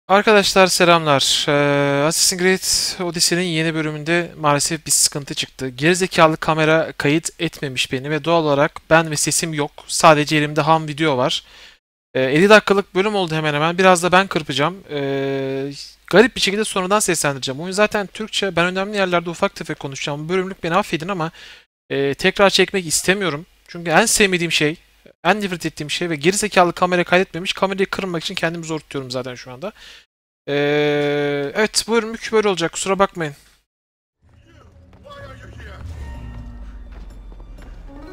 Arkadaşlar selamlar. Assassin's Creed Odyssey'nin yeni bölümünde maalesef bir sıkıntı çıktı. Gerizekalı kamera kayıt etmemiş beni ve doğal olarak ben ve sesim yok. Sadece elimde ham video var. 50 dakikalık bölüm oldu hemen hemen. Biraz da ben kırpacağım. Garip bir şekilde sonradan seslendireceğim. Oyun zaten Türkçe. Ben önemli yerlerde ufak tefek konuşacağım. Bu bölümlük beni affedin ama tekrar çekmek istemiyorum. Çünkü en sevmediğim şey, en nefret ettiğim şey ve gerizekalı kamera kaydetmemiş. Kamerayı kırmamak için kendimi zor tutuyorum zaten şu anda. Evet, bu bölümlük böyle olacak. Kusura bakmayın.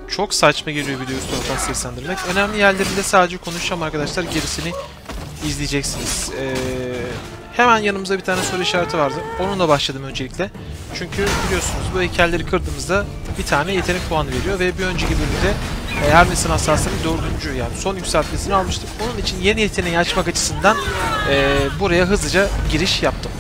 Çok saçma geliyor videoyu sonradan seslendirmek. Önemli yerlerinde sadece konuşacağım arkadaşlar. Gerisini izleyeceksiniz. Hemen yanımızda bir tane soru işareti vardı. Onunla başladım öncelikle. Çünkü biliyorsunuz bu heykelleri kırdığımızda bir tane yetenek puanı veriyor ve bir önceki bölümde HERMES'in hassasiyetinin dördüncü yani son yükseltmesini almıştık. Onun için yeni yeteneği açmak açısından buraya hızlıca giriş yaptım.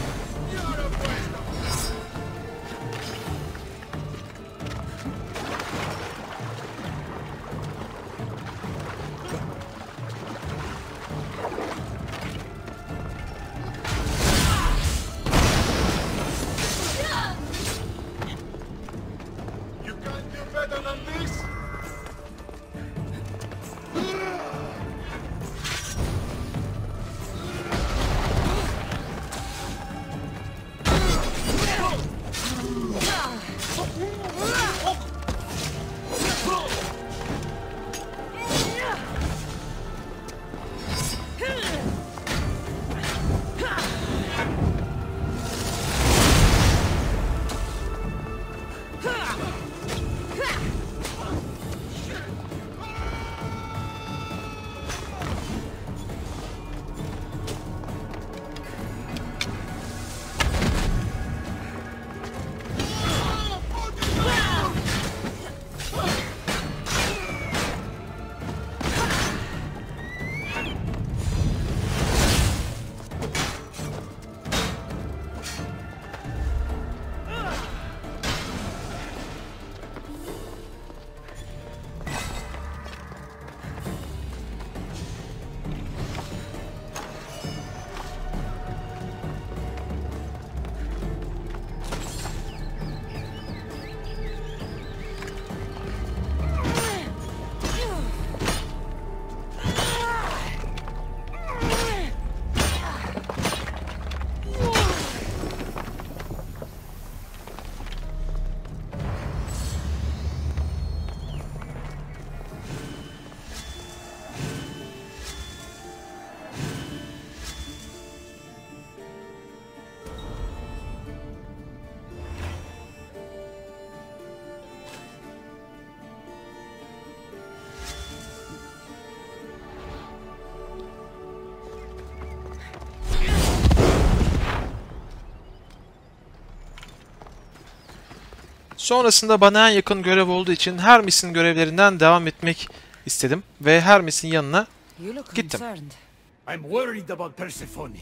Sonrasında bana en yakın görev olduğu için Hermes'in görevlerinden devam etmek istedim ve Hermes'in yanına gittim. I'm worried about Persepfone.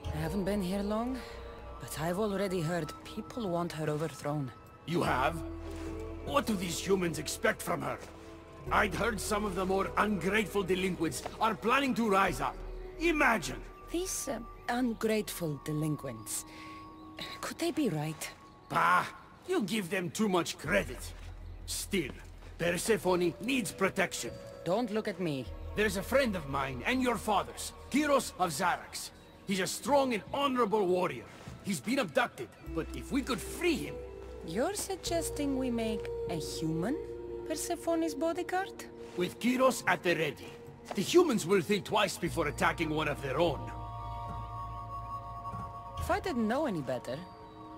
I haven't been here long, but I've already heard people want her overthrown. You have? What do these humans expect from her? I'd heard some of the more ungrateful delinquents are planning to rise up. Imagine! These ungrateful delinquents, could they be right? Bah! You give them too much credit. Still, Persephone needs protection. Don't look at me. There's a friend of mine and your father's, Kyros of Xarax. He's a strong and honorable warrior. He's been abducted, but if we could free him... You're suggesting we make a human Persephone's bodyguard? With Kyros at the ready, the humans will think twice before attacking one of their own. If I didn't know any better,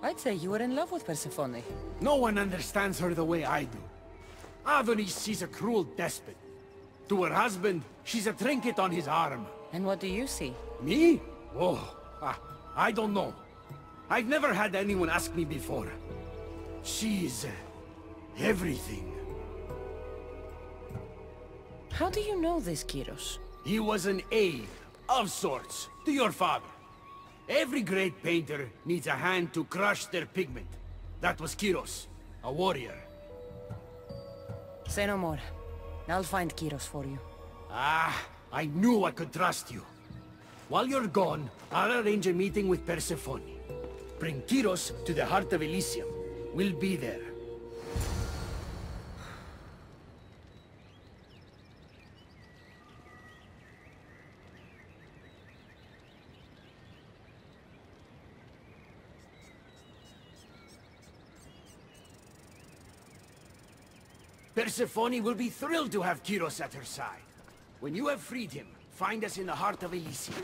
I'd say you were in love with Persephone. No one understands her the way I do. Adonis, she's a cruel despot. To her husband, she's a trinket on his arm. And what do you see? Me? Oh, I don't know. I've never had anyone ask me before. She's... everything. How do you know this, Kyros? He was an aide, of sorts, to your father. Every great painter needs a hand to crush their pigment. That was Kyros, a warrior. Say no more. I'll find Kyros for you. Ah, I knew I could trust you. While you're gone, I'll arrange a meeting with Persepfone. Bring Kyros to the heart of Elysium. We'll be there. Persepfone will be thrilled to have Kyros at her side. When you have freed him, find us in the heart of Elysium.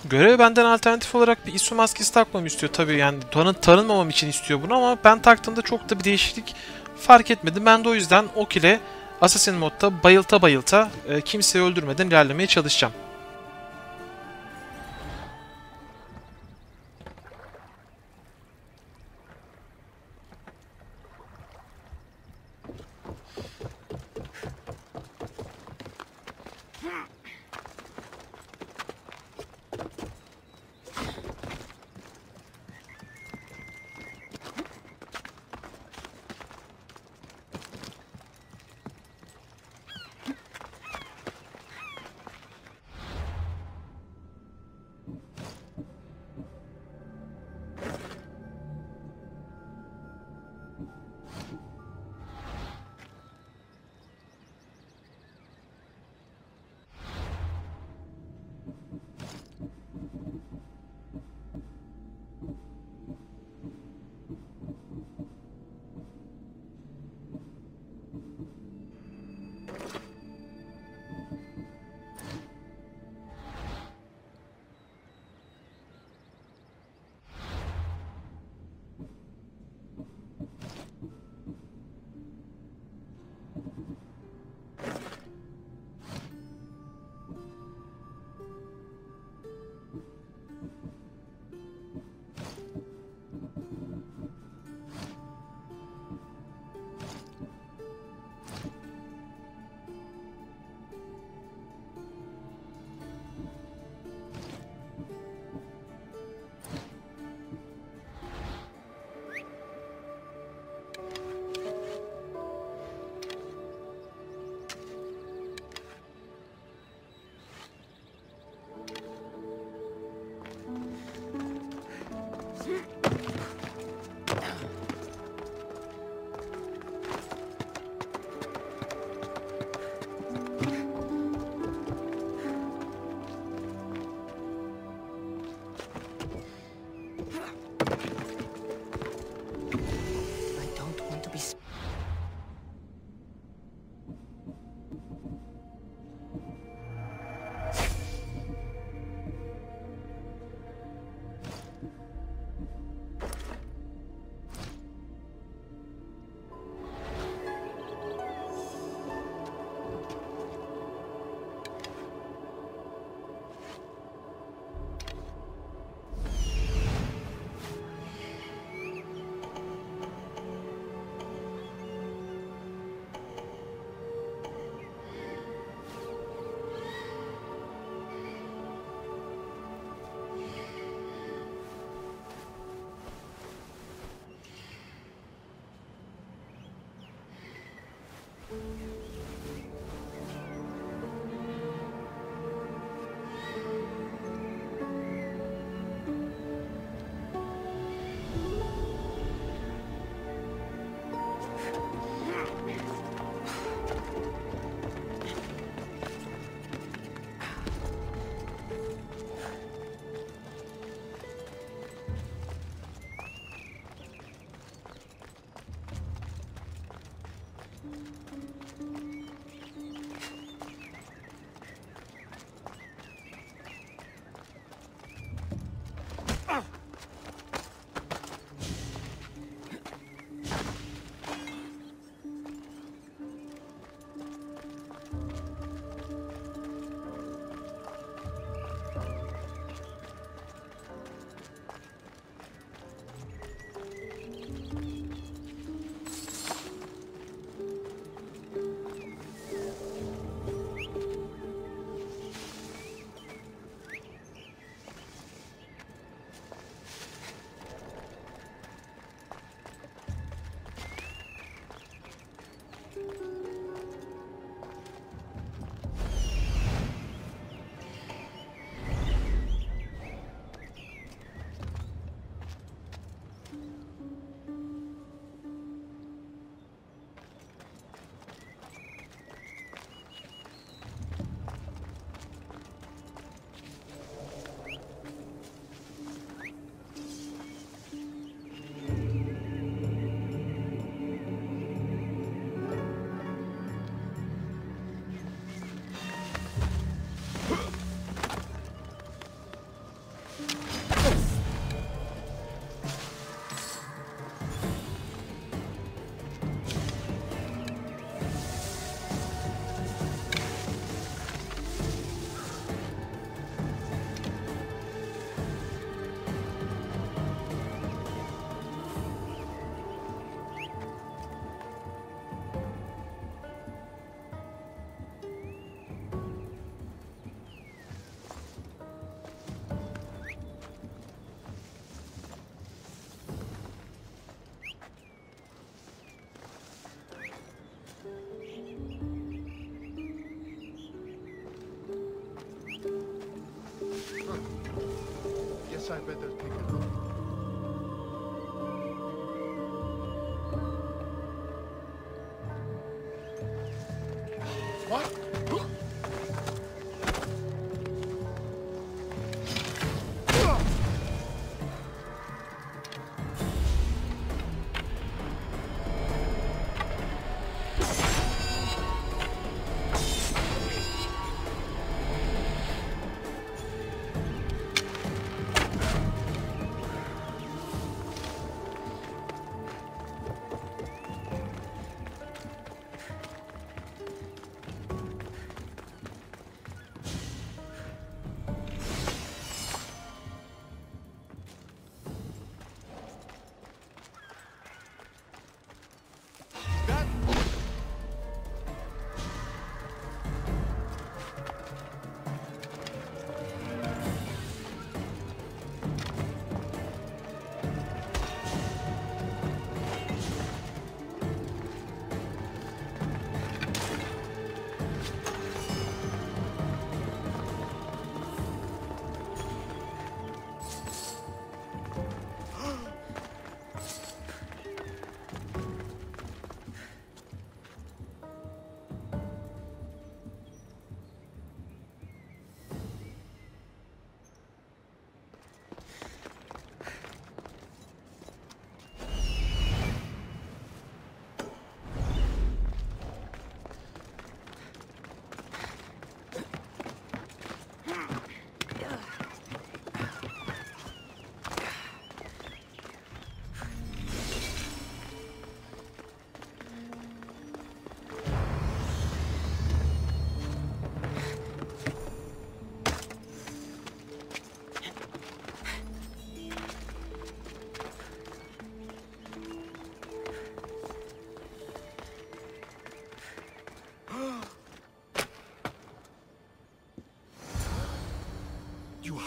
Görev benden alternatif olarak bir ISO maskesi takmamı istiyor tabii, yani tanınmamam için istiyor bunu, ama ben taktığımda çok da bir değişiklik fark etmedim. Ben de o yüzden ok ile Assassin modda bayılta bayılta kimseyi öldürmeden ilerlemeye çalışacağım.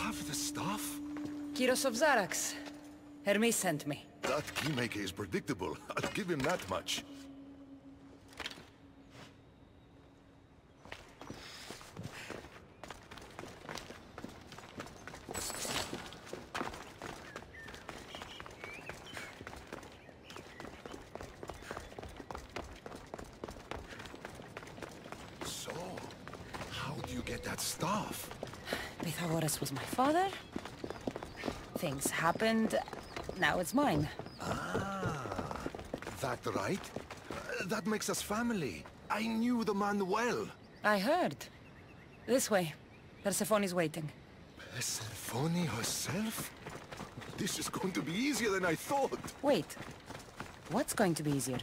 have the staff? Kyros of Zarax. Hermes sent me. That keymaker is predictable. I'll give him that much. So, how do you get that staff? Pythagoras was my father. Things happened. Now it's mine. Ah, that right? That makes us family. I knew the man well. I heard. This way. Persephone's waiting. Persephone herself? This is going to be easier than I thought. Wait. What's going to be easier?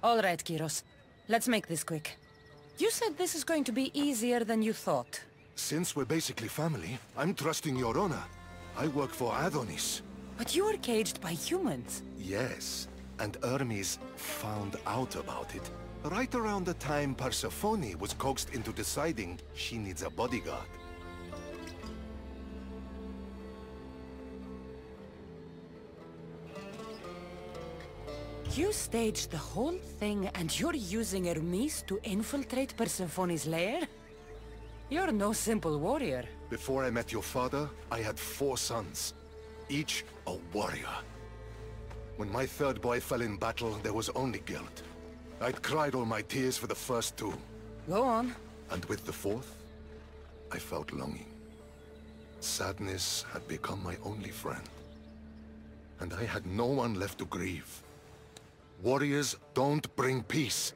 All right, Kyros. Let's make this quick. You said this is going to be easier than you thought. Since we're basically family, I'm trusting your honor. I work for Adonis. But you were caged by humans. Yes, and Hermes found out about it. Right around the time Persepfone was coaxed into deciding she needs a bodyguard. You staged the whole thing and you're using Hermes to infiltrate Persephone's lair? You're no simple warrior. Before I met your father, I had 4 sons, each a warrior. When my third boy fell in battle, there was only guilt. I'd cried all my tears for the first 2. Go on. And with the 4th, I felt longing. Sadness had become my only friend. And I had no one left to grieve. Warriors don't bring peace.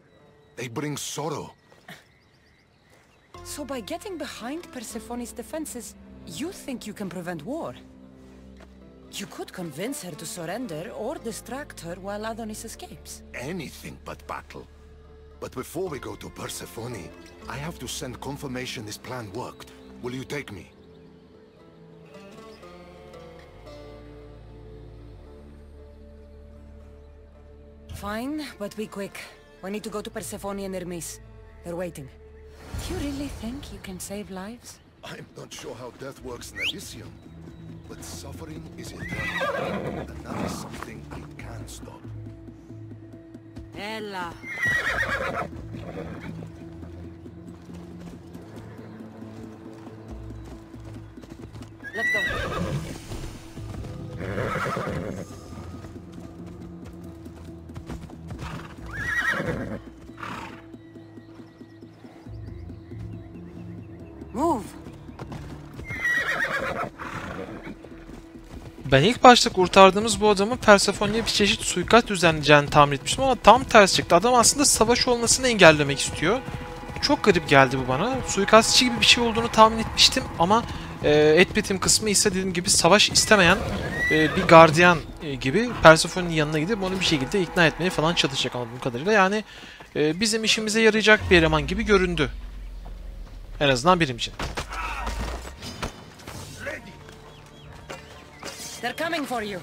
They bring sorrow. So by getting behind Persephone's defenses, you think you can prevent war? You could convince her to surrender or distract her while Adonis escapes. Anything but battle. But before we go to Persephone, I have to send confirmation this plan worked. Will you take me? Fine, but be quick. We need to go to Persephone and Hermes. They're waiting. You really think you can save lives? I'm not sure how death works in Elysium, but suffering is eternal, and that is something I can't stop. Ella. Let's go. Move. Ben ilk başta kurtardığımız bu adamın Persephone'ye bir çeşit suikast düzenleyeceğini tahmin etmiştim ama tam tersi çıktı. Adam aslında savaş olmasını engellemek istiyor. Çok garip geldi bu bana. Suikastçı gibi bir şey olduğunu tahmin etmiştim ama etmetim kısmı ise dediğim gibi savaş istemeyen bir gardiyan gibi Persephone'nin yanına gidip onu bir şekilde ikna etmeye falan çalışacak anladığım kadarıyla. Yani bizim işimize yarayacak bir eleman gibi göründü. En azından benim için. They're coming for you.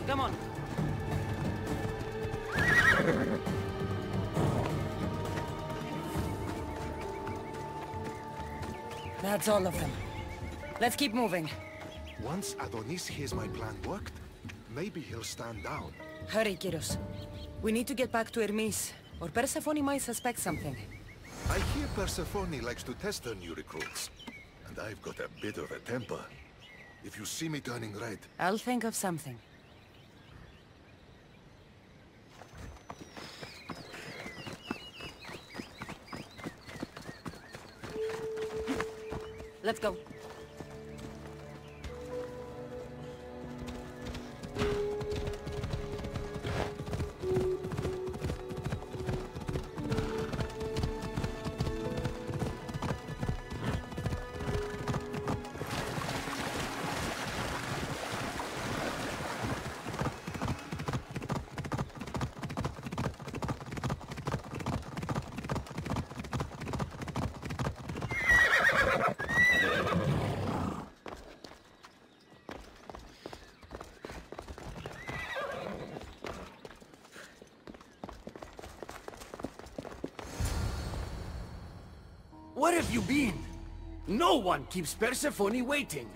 Come on. That's all of them. Let's keep moving. Once Adonis hears my plan worked, maybe he'll stand down. Hurry, Kyros. We need to get back to Hermes, or Persephone might suspect something. I hear Persepfone likes to test her new recruits. And I've got a bit of a temper. If you see me turning red... I'll think of something. Let's go. Where have you been? No one keeps Persephone waiting.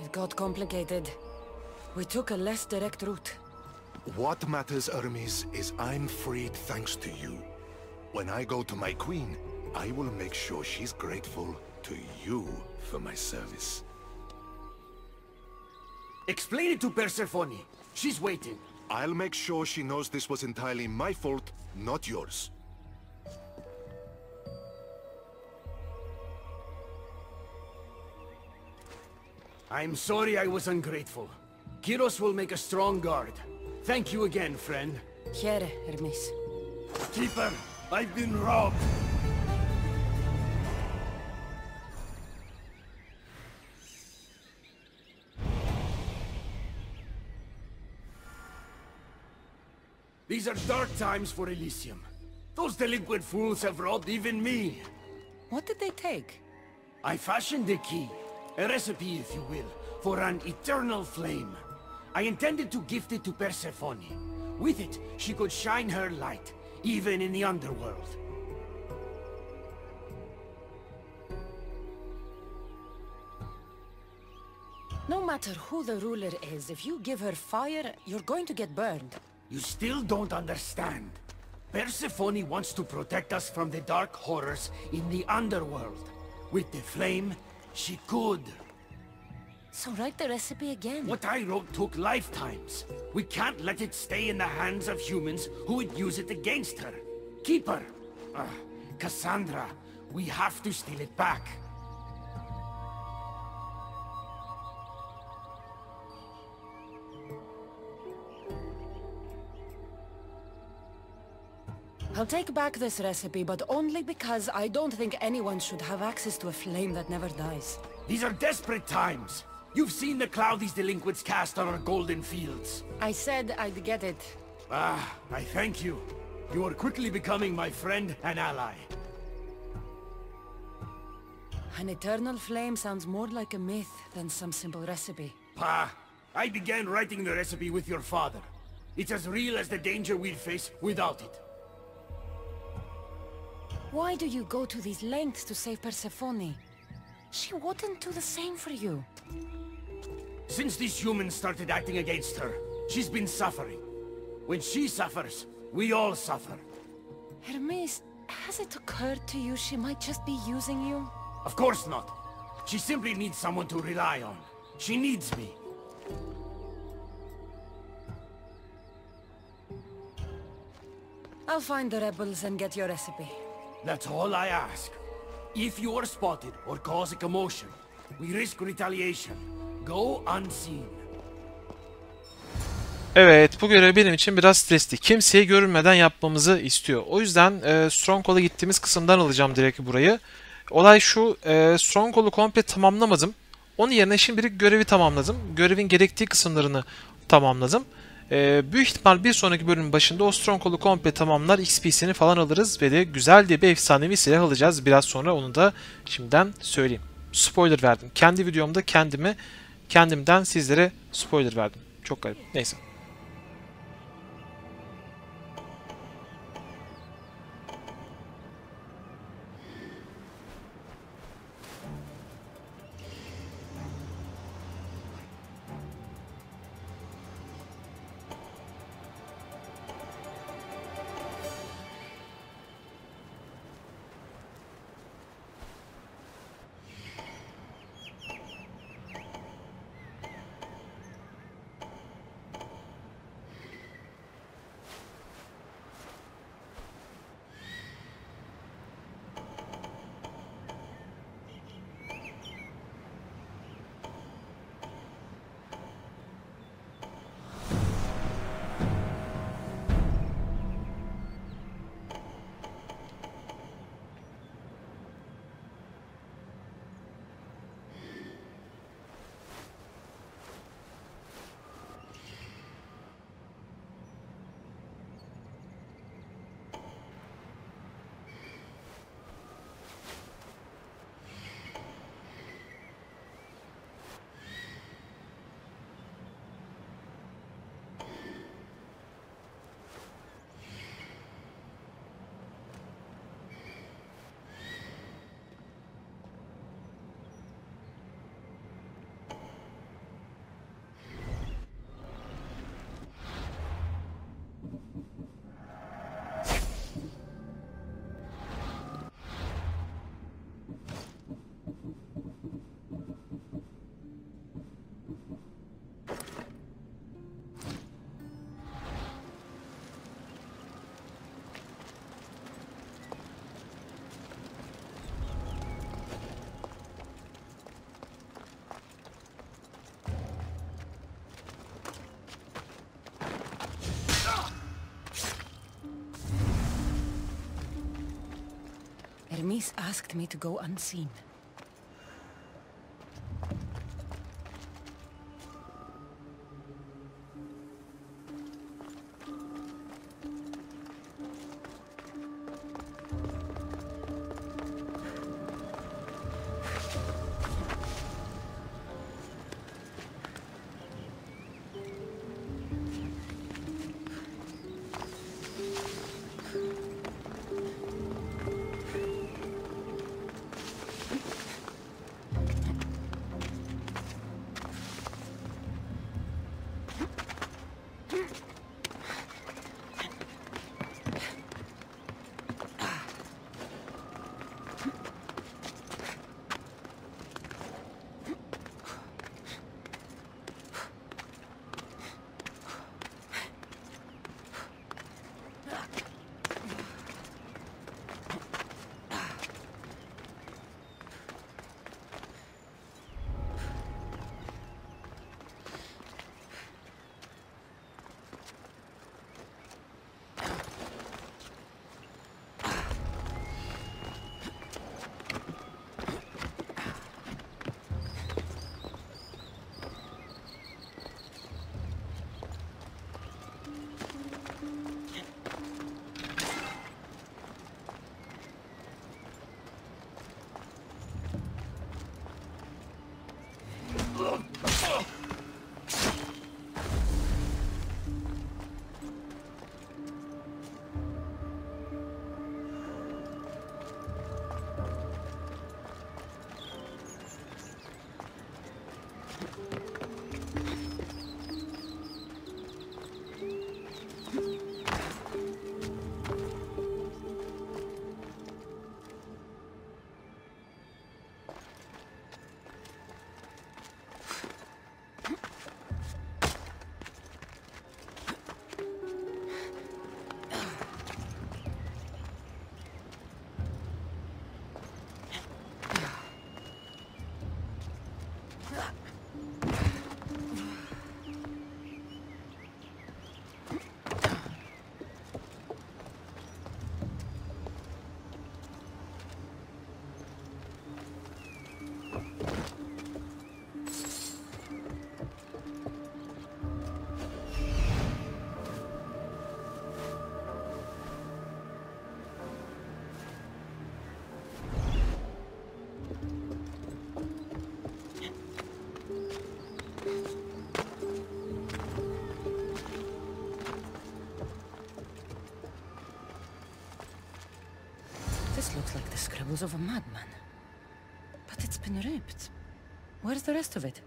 It got complicated. We took a less direct route. What matters, Hermes, is I'm freed thanks to you. When I go to my queen, I will make sure she's grateful to you for my service. Explain it to Persephone. She's waiting. I'll make sure she knows this was entirely my fault, not yours. I'm sorry I was ungrateful. Kyros will make a strong guard. Thank you again, friend. Here, Hermes. Keeper, I've been robbed. These are dark times for Elysium. Those delinquent fools have robbed even me. What did they take? I fashioned a key, a recipe if you will, for an eternal flame. I intended to gift it to Persephone. With it, she could shine her light, even in the underworld. No matter who the ruler is, if you give her fire, you're going to get burned. You still don't understand. Persephone wants to protect us from the dark horrors in the underworld. With the flame, she could. So write the recipe again. What I wrote took lifetimes. We can't let it stay in the hands of humans who would use it against her. Keep her. Cassandra, we have to steal it back. I'll take back this recipe, but only because I don't think anyone should have access to a flame that never dies. These are desperate times. You've seen the cloud these delinquents cast on our golden fields. I said I'd get it. I thank you. You are quickly becoming my friend and ally. An eternal flame sounds more like a myth than some simple recipe. I began writing the recipe with your father. It's as real as the danger we'd face without it. Why do you go to these lengths to save Persephone? She wouldn't do the same for you. Since these humans started acting against her, she's been suffering. When she suffers, we all suffer. Hermes, has it occurred to you she might just be using you? Of course not. She simply needs someone to rely on. She needs me. I'll find the rebels and get your recipe. That's all I ask. If you are spotted or cause a commotion, we risk retaliation. Go unseen. Evet, bu görev benim için biraz stresli. Kimseye görünmeden yapmamızı istiyor. O yüzden Stronghold'a gittiğimiz kısımdan alacağım direkt burayı. Olay şu, Stronghold'u komple tamamlamadım. Onun yerine şimdilik görevi tamamladım. Görevin gerektiği kısımlarını tamamladım. Büyük ihtimal bir sonraki bölümün başında o Stronghold'u komple tamamlar, XP'sini falan alırız ve de güzel diye bir efsanevi silah alacağız. Biraz sonra onu da şimdiden söyleyeyim. Spoiler verdim. Kendi videomda kendimden sizlere spoiler verdim. Çok garip. Neyse. Hermes asked me to go unseen. This looks like the scribbles of a madman. But it's been ripped. Where's the rest of it?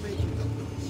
Making them.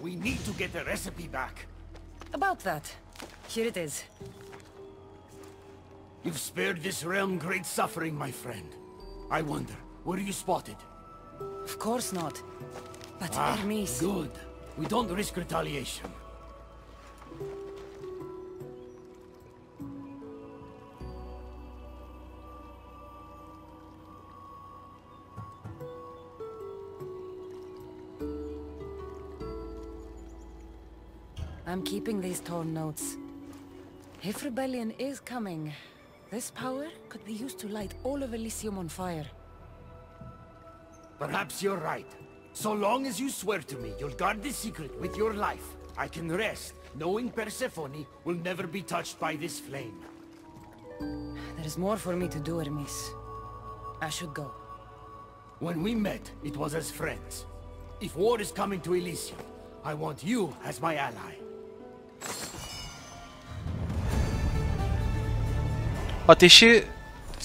We need to get the recipe back. About that. Here it is. You've spared this realm great suffering, my friend. I wonder, were you spotted? Of course not. But Ah, Hermes... good. We don't risk retaliation. I'm keeping these torn notes. If rebellion is coming, this power could be used to light all of Elysium on fire. Perhaps you're right. So long as you swear to me you'll guard this secret with your life, I can rest knowing Persepfone will never be touched by this flame. There is more for me to do, Hermes. I should go. When we met, it was as friends. If war is coming to Elysium, I want you as my ally. Ateşi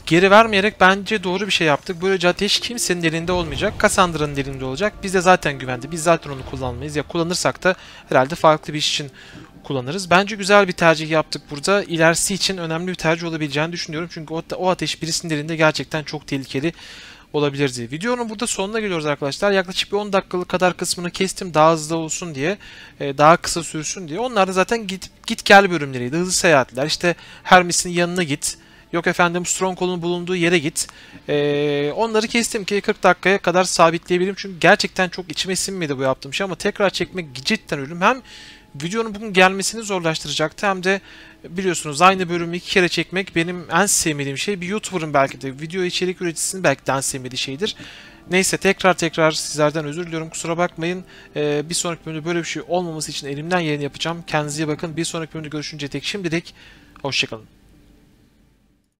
geri vermeyerek bence doğru bir şey yaptık. Böylece ateş kimsenin elinde olmayacak. Cassandra'nın elinde olacak. Biz de zaten güvende. Biz zaten onu kullanmayız. Ya kullanırsak da herhalde farklı bir iş için kullanırız. Bence güzel bir tercih yaptık burada. İlerisi için önemli bir tercih olabileceğini düşünüyorum. Çünkü o ateş birisinin elinde gerçekten çok tehlikeli olabilirdi. Videonun burada sonuna geliyoruz arkadaşlar. Yaklaşık bir 10 dakikalık kadar kısmını kestim. Daha hızlı olsun diye. Daha kısa sürsün diye. Onlar da zaten git gel bölümleriydi. Hızlı seyahatler. İşte Hermes'in yanına git. Yok efendim Stronghold'un bulunduğu yere git. Onları kestim ki 40 dakikaya kadar sabitleyebilirim. Çünkü gerçekten çok içime sinmedi bu yaptığım şey ama tekrar çekmek cidden ölüm. Hem videonun bugün gelmesini zorlaştıracaktı hem de biliyorsunuz aynı bölümü 2 kere çekmek benim en sevmediğim şey. Bir YouTuber'ın belki de video içerik üreticisinin belki de en sevmediği şeydir. Neyse tekrar sizlerden özür diliyorum. Kusura bakmayın. Bir sonraki bölümde böyle bir şey olmaması için elimden geleni yapacağım. Kendinize iyi bakın. Bir sonraki bölümde görüşünceye dek şimdilik hoşçakalın.